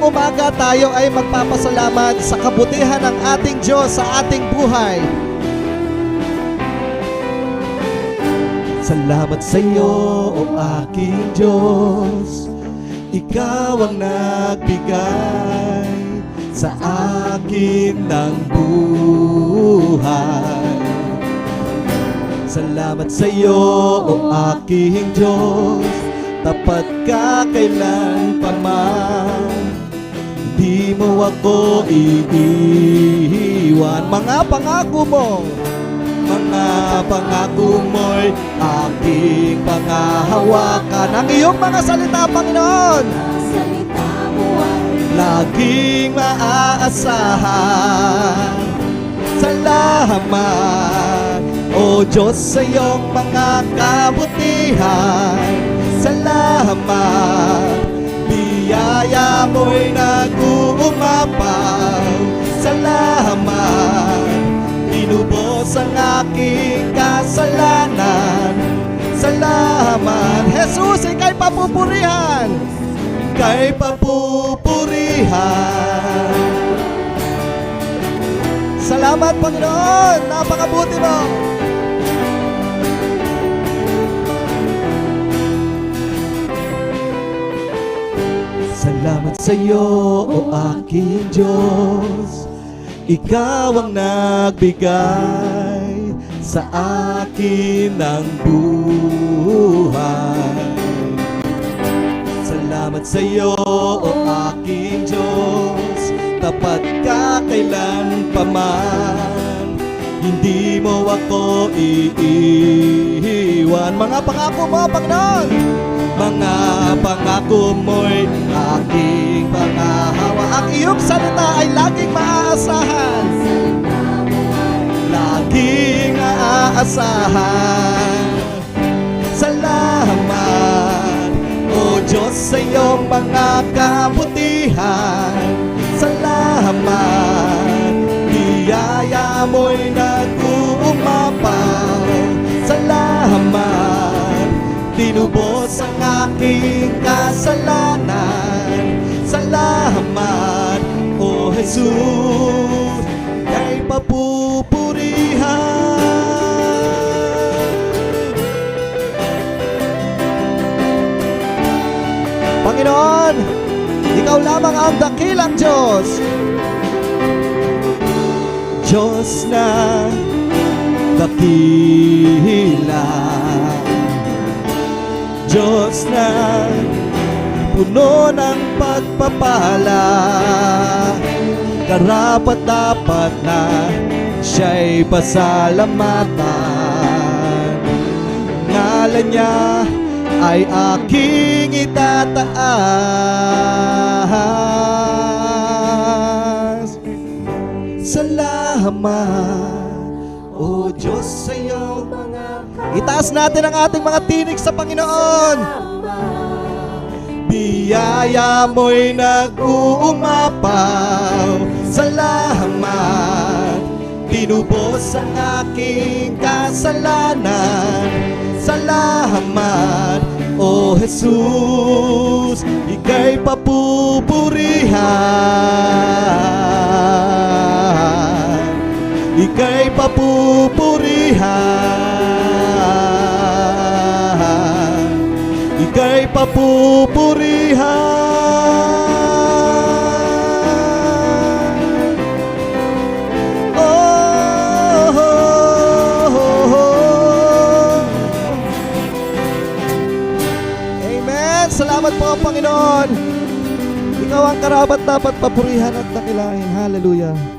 umaga tayo ay magpapasalamat sa kabutihan ng ating Diyos sa ating buhay. Salamat sa iyo, o aking Diyos. Ikaw ang nagbigay sa akin ng buhay. Salamat sa iyo, o aking Diyos. Tapat ka kailan pa man, di mo ako iiwan. Mga pangako mo, mga pangako mo'y aking pangahawakan. Ang iyong mga salita, Panginoon, laging maaasahan. Salamat, O Diyos, sa iyong mga kabutihan. Salamat, biyaya mo'y nag-uumapaw. Salamat, inubos ang aking kasalanan. Salamat, Jesus, ika'y papupurihan. Ika'y papupurihan. Salamat, Panginoon, napakabuti mo. Salamat sa iyo, o aking Diyos. Ikaw ang nagbigay sa akin ng buhay. Salamat sa iyo, o aking Diyos. Tapat ka kailan pa man, hindi mo ako iiwan. Mga pangako mo, Panginoon, mga pangako mo'y aking pangahawa. Ang iyong salita ay laging maaasahan. Laging maaasahan. Salamat, O Diyos, sa iyong mga kabutihan. Salamat, biyaya mo'y nag-uumapaw. Salamat, tinubos ang aking kasalanan. Salamat, O Jesus, kay papupurihan. Panginoon, ikaw lamang ang dakilang Diyos. Diyos na dakila, Diyos na puno ng pagpapala. Karapat-dapat na siya'y pasalamatan. Ngalan niya ay aking itataas. Salamat, O Diyos, sa iyo. Itaas natin ang ating mga tinig sa Panginoon. Biyaya mo'y nag-uumapaw. Salamat, tinubos ang aking kasalanan. Salamat, O Jesus, ika'y papupurihan. Ika'y papupurihan. Ika'y papupurihan. Oh, oh, oh, oh. Amen. Salamat po, Panginoon. Ikaw ang karapat dapat papurihan at dakilain. Hallelujah.